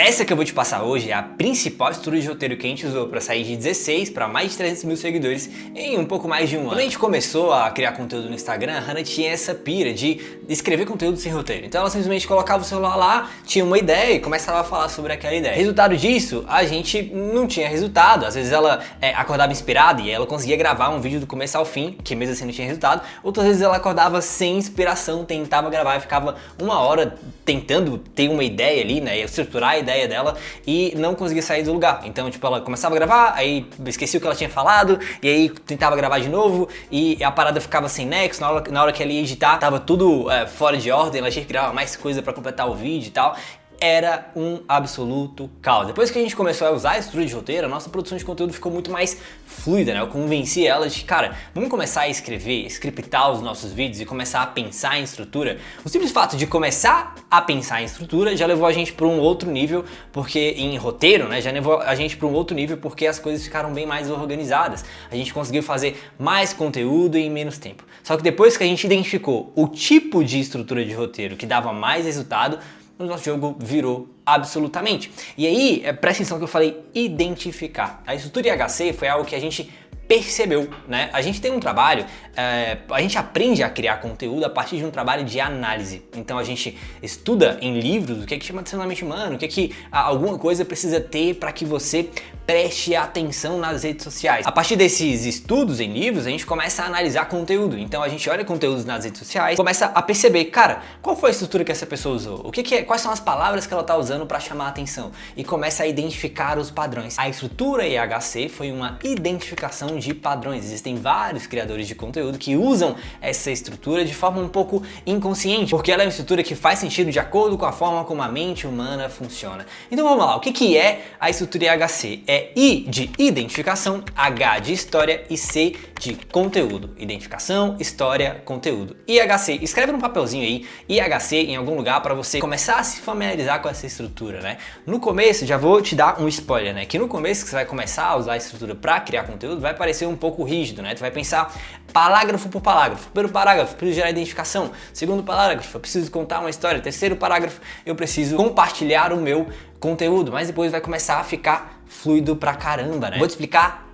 Essa que eu vou te passar hoje é a principal estrutura de roteiro que a gente usou para sair de 16 para mais de 300 mil seguidores em um pouco mais de um ano. Quando a gente começou a criar conteúdo no Instagram, a Hannah tinha essa pira de escrever conteúdo sem roteiro. Então ela simplesmente colocava o celular lá, tinha uma ideia e começava a falar sobre aquela ideia. Resultado disso, a gente não tinha resultado. Às vezes ela acordava inspirada e ela conseguia gravar um vídeo do começo ao fim, que mesmo assim não tinha resultado. Outras vezes ela acordava sem inspiração, tentava gravar e ficava uma hora tentando ter uma ideia ali, né, estruturar a ideia dela e não conseguia sair do lugar. Então, tipo, ela começava a gravar, aí esquecia o que ela tinha falado, e aí tentava gravar de novo, e a parada ficava sem nexo, na hora que ela ia editar, tava tudo fora de ordem, ela tinha que criar mais coisa pra completar o vídeo e tal. Era um absoluto caos. Depois que a gente começou a usar a estrutura de roteiro, a nossa produção de conteúdo ficou muito mais fluida, né? Eu convenci ela de, cara, vamos começar a escrever, scriptar os nossos vídeos e começar a pensar em estrutura. O simples fato de começar a pensar em estrutura já levou a gente para um outro nível, porque em roteiro, né? Já levou a gente para um outro nível porque as coisas ficaram bem mais organizadas. A gente conseguiu fazer mais conteúdo em menos tempo. Só que depois que a gente identificou o tipo de estrutura de roteiro que dava mais resultado, o nosso jogo virou absolutamente. E aí, presta atenção que eu falei identificar. A estrutura IHC foi algo que a gente percebeu, né? A gente tem um trabalho, a gente aprende a criar conteúdo a partir de um trabalho de análise. Então a gente estuda em livros o que chama de racionamento humano, o que alguma coisa precisa ter para que você preste atenção nas redes sociais. A partir desses estudos em livros, a gente começa a analisar conteúdo. Então a gente olha conteúdos nas redes sociais, começa a perceber, cara, qual foi a estrutura que essa pessoa usou? Quais são as palavras que ela está usando para chamar a atenção? E começa a identificar os padrões. A estrutura IHC foi uma identificação de padrões. Existem vários criadores de conteúdo que usam essa estrutura de forma um pouco inconsciente, porque ela é uma estrutura que faz sentido de acordo com a forma como a mente humana funciona. Então vamos lá, o que é a estrutura IHC? É I de identificação, H de história e C de conteúdo. Identificação, história, conteúdo. IHC, escreve no papelzinho aí, IHC em algum lugar para você começar a se familiarizar com essa estrutura, né? No começo, já vou te dar um spoiler, né? Que no começo que você vai começar a usar a estrutura para criar conteúdo, vai parecer um pouco rígido, né? Tu vai pensar parágrafo por parágrafo. Primeiro parágrafo, eu preciso gerar identificação. Segundo parágrafo, eu preciso contar uma história. Terceiro parágrafo, eu preciso compartilhar o meu conteúdo. Mas depois vai começar a ficar fluido pra caramba, né? Vou te explicar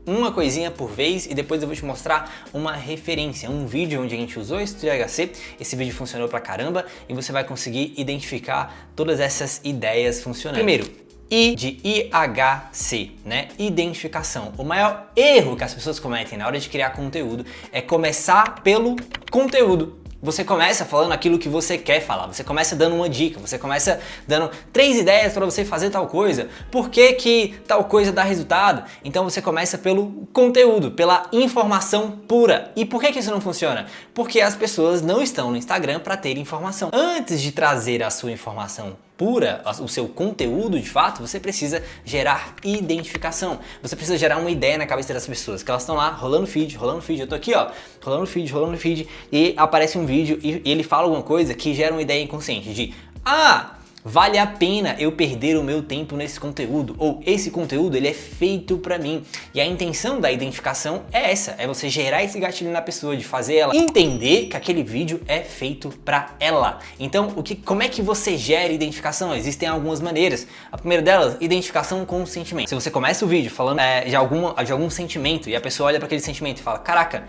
uma coisinha por vez e depois eu vou te mostrar uma referência, um vídeo onde a gente usou a estrutura IHC. Esse vídeo funcionou pra caramba e você vai conseguir identificar todas essas ideias funcionando. Primeiro, I de IHC, né? Identificação. O maior erro que as pessoas cometem na hora de criar conteúdo é começar pelo conteúdo. Você começa falando aquilo que você quer falar, você começa dando uma dica, você começa dando 3 ideias para você fazer tal coisa, por que tal coisa dá resultado? Então você começa pelo conteúdo, pela informação pura. E por que isso não funciona? Porque as pessoas não estão no Instagram para ter informação. Antes de trazer a sua informação pura, o seu conteúdo de fato, você precisa gerar identificação. Você precisa gerar uma ideia na cabeça das pessoas, que elas estão lá rolando feed, eu tô aqui ó, rolando feed, e aparece um vídeo e ele fala alguma coisa que gera uma ideia inconsciente de vale a pena eu perder o meu tempo nesse conteúdo, ou esse conteúdo ele é feito pra mim. E a intenção da identificação é essa, é você gerar esse gatilho na pessoa, de fazer ela entender que aquele vídeo é feito pra ela. Então, como é que você gera identificação? Existem algumas maneiras. A primeira delas, identificação com sentimento. Se você começa o vídeo falando de algum sentimento e a pessoa olha para aquele sentimento e fala, caraca,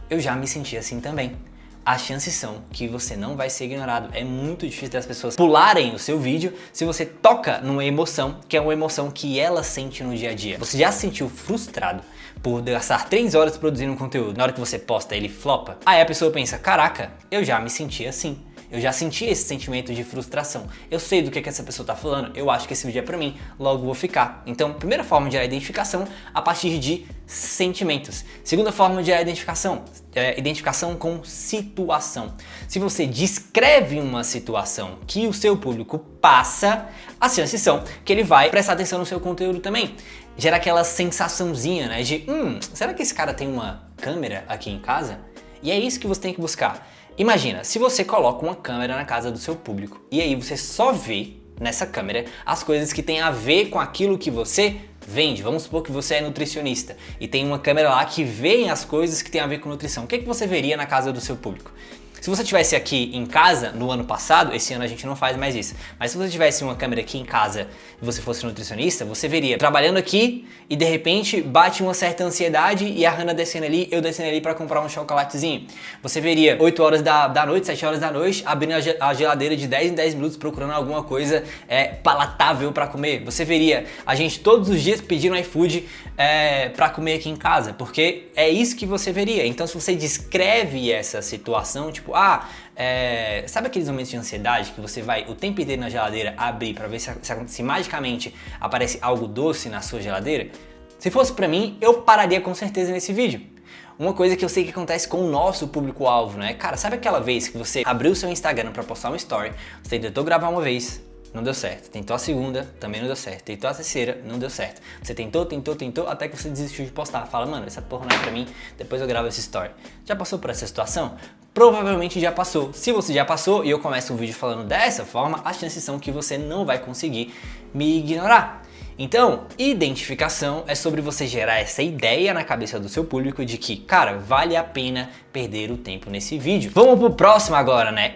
eu já me senti assim também. As chances são que você não vai ser ignorado. É muito difícil das pessoas pularem o seu vídeo se você toca numa emoção, que é uma emoção que ela sente no dia a dia. Você já se sentiu frustrado por gastar 3 horas produzindo um conteúdo? Na hora que você posta, ele flopa? Aí a pessoa pensa, caraca, eu já me senti assim. Eu já senti esse sentimento de frustração. Eu sei do que essa pessoa tá falando, eu acho que esse vídeo é pra mim, logo vou ficar. Então, primeira forma de gerar identificação a partir de sentimentos. Segunda forma de gerar identificação, identificação com situação. Se você descreve uma situação que o seu público passa, as chances são que ele vai prestar atenção no seu conteúdo também. Gera aquela sensaçãozinha, né, de será que esse cara tem uma câmera aqui em casa? E é isso que você tem que buscar. Imagina, se você coloca uma câmera na casa do seu público e aí você só vê nessa câmera as coisas que tem a ver com aquilo que você vende. Vamos supor que você é nutricionista e tem uma câmera lá que vê as coisas que tem a ver com nutrição. O que você veria na casa do seu público? Se você tivesse aqui em casa no ano passado, esse ano a gente não faz mais isso, mas se você tivesse uma câmera aqui em casa e você fosse nutricionista, você veria trabalhando aqui e de repente bate uma certa ansiedade e a Hannah descendo ali, eu descendo ali para comprar um chocolatezinho. Você veria 8 horas da noite, 7 horas da noite, abrindo a geladeira de 10 em 10 minutos procurando alguma coisa palatável para comer. Você veria a gente todos os dias pedindo iFood para comer aqui em casa, porque é isso que você veria. Então se você descreve essa situação, tipo, sabe aqueles momentos de ansiedade que você vai o tempo inteiro na geladeira abrir para ver se magicamente aparece algo doce na sua geladeira? Se fosse pra mim, eu pararia com certeza nesse vídeo. Uma coisa que eu sei que acontece com o nosso público-alvo, né? Cara, sabe aquela vez que você abriu o seu Instagram pra postar uma story, você tentou gravar uma vez, não deu certo. Tentou a segunda, também não deu certo. Tentou a terceira, não deu certo. Você tentou, até que você desistiu de postar. Fala, mano, essa porra não é pra mim, depois eu gravo essa story. Já passou por essa situação? Provavelmente já passou. Se você já passou e eu começo um vídeo falando dessa forma, as chances são que você não vai conseguir me ignorar. Então, identificação é sobre você gerar essa ideia na cabeça do seu público de que, cara, vale a pena perder o tempo nesse vídeo. Vamos pro próximo agora, né?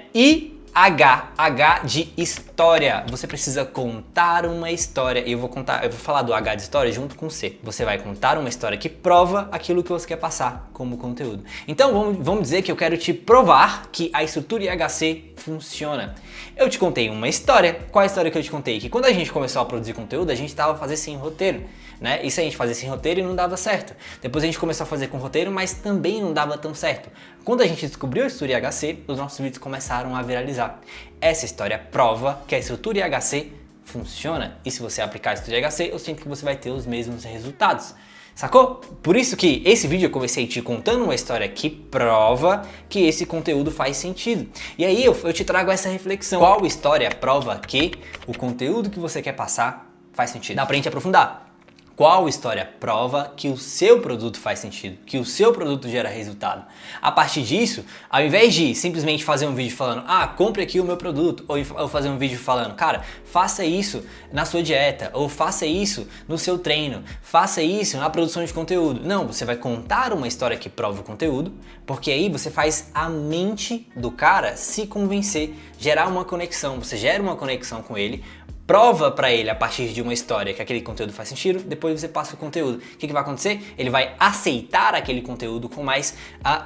H de história. Você precisa contar uma história. E eu vou falar do H de história junto com o C. Você vai contar uma história que prova aquilo que você quer passar como conteúdo. Então vamos dizer que eu quero te provar que a estrutura IHC funciona. Eu te contei uma história. Qual a história que eu te contei? Que quando a gente começou a produzir conteúdo, a gente estava fazendo sem roteiro, né? Isso a gente fazia sem roteiro e não dava certo. Depois a gente começou a fazer com roteiro, mas também não dava tão certo. Quando a gente descobriu a estrutura IHC, os nossos vídeos começaram a viralizar. Essa história prova que a estrutura IHC funciona. E se você aplicar a estrutura IHC, eu sinto que você vai ter os mesmos resultados. Sacou? Por isso que esse vídeo eu comecei te contando uma história que prova que esse conteúdo faz sentido. E aí eu te trago essa reflexão. Qual história prova que o conteúdo que você quer passar faz sentido? Dá pra gente aprofundar. Qual história prova que o seu produto faz sentido, que o seu produto gera resultado? A partir disso, ao invés de simplesmente fazer um vídeo falando, compre aqui o meu produto, ou fazer um vídeo falando, cara, faça isso na sua dieta, ou faça isso no seu treino, faça isso na produção de conteúdo. Não, você vai contar uma história que prova o conteúdo, porque aí você faz a mente do cara se convencer, gerar uma conexão, você gera uma conexão com ele, prova pra ele a partir de uma história que aquele conteúdo faz sentido, depois você passa o conteúdo. O que vai acontecer? Ele vai aceitar aquele conteúdo com mais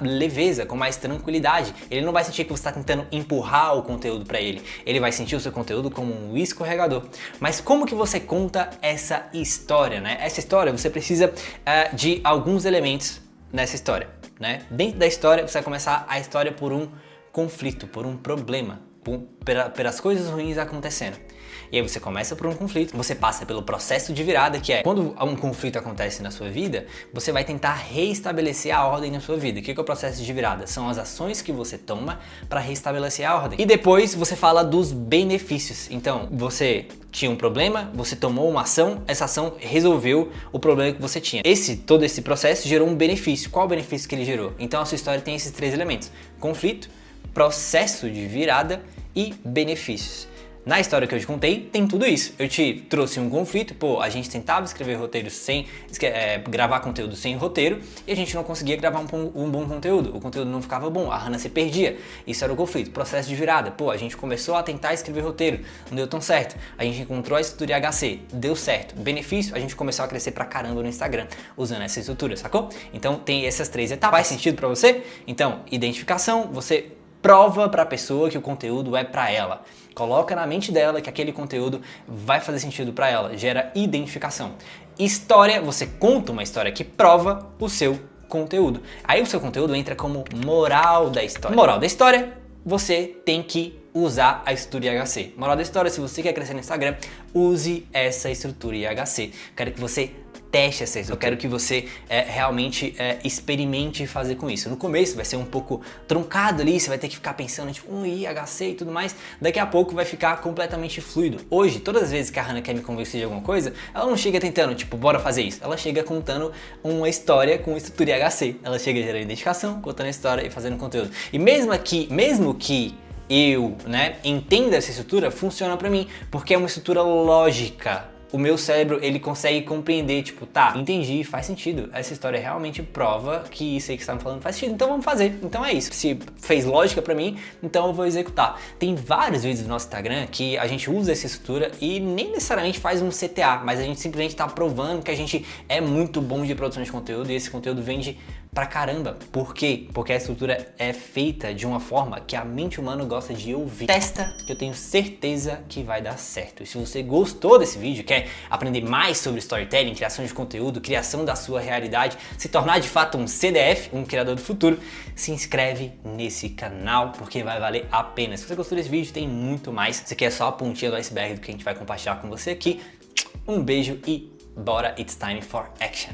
leveza, com mais tranquilidade. Ele não vai sentir que você está tentando empurrar o conteúdo pra ele. Ele vai sentir o seu conteúdo como um escorregador. Mas como que você conta essa história, né? Essa história você precisa de alguns elementos nessa história, né? Dentro da história você vai começar a história por um conflito, por um problema, pelas coisas ruins acontecendo. E aí você começa por um conflito, você passa pelo processo de virada, que é quando um conflito acontece na sua vida, você vai tentar reestabelecer a ordem na sua vida. O que é o processo de virada? São as ações que você toma para reestabelecer a ordem. E depois você fala dos benefícios. Então, você tinha um problema, você tomou uma ação, essa ação resolveu o problema que você tinha. Todo esse processo gerou um benefício. Qual o benefício que ele gerou? Então a sua história tem esses 3 elementos: conflito, processo de virada e benefícios. Na história que eu te contei, tem tudo isso. Eu te trouxe um conflito, a gente tentava escrever roteiro gravar conteúdo sem roteiro, e a gente não conseguia gravar um bom conteúdo. O conteúdo não ficava bom, a Hannah se perdia. Isso era o conflito. Processo de virada. A gente começou a tentar escrever roteiro, não deu tão certo. A gente encontrou a estrutura IHC, deu certo. Benefício, a gente começou a crescer pra caramba no Instagram, usando essa estrutura, sacou? Então tem essas 3 etapas. Faz sentido pra você? Então, identificação, você prova pra pessoa que o conteúdo é pra ela. Coloca na mente dela que aquele conteúdo vai fazer sentido para ela, gera identificação. História, você conta uma história que prova o seu conteúdo. Aí o seu conteúdo entra como moral da história. Moral da história, você tem que usar a estrutura IHC. Moral da história, se você quer crescer no Instagram, use essa estrutura IHC. Quero que você teste essa estrutura. Eu quero que você realmente experimente fazer com isso. No começo vai ser um pouco truncado ali, você vai ter que ficar pensando, tipo, IHC e tudo mais. Daqui a pouco vai ficar completamente fluido. Hoje, todas as vezes que a Hannah quer me convencer de alguma coisa, ela não chega tentando, tipo, bora fazer isso. Ela chega contando uma história com estrutura IHC. Ela chega gerando identificação, contando a história e fazendo conteúdo. E mesmo que eu, entenda essa estrutura, funciona pra mim, porque é uma estrutura lógica. o meu cérebro, ele consegue compreender, tipo, tá, entendi, faz sentido. Essa história realmente prova que isso aí que você tá me falando faz sentido, então vamos fazer. Então é isso. Se fez lógica pra mim, então eu vou executar. Tem vários vídeos no nosso Instagram que a gente usa essa estrutura e nem necessariamente faz um CTA, mas a gente simplesmente tá provando que a gente é muito bom de produção de conteúdo e esse conteúdo vende pra caramba. Por quê? Porque a estrutura é feita de uma forma que a mente humana gosta de ouvir. Testa, que eu tenho certeza que vai dar certo. E se você gostou desse vídeo, quer aprender mais sobre storytelling, criação de conteúdo, criação da sua realidade, se tornar de fato um CDF, um criador do futuro, se inscreve nesse canal, porque vai valer a pena. Se você gostou desse vídeo, tem muito mais. Isso aqui é só a pontinha do iceberg do que a gente vai compartilhar com você aqui. Um beijo e bora, it's time for action.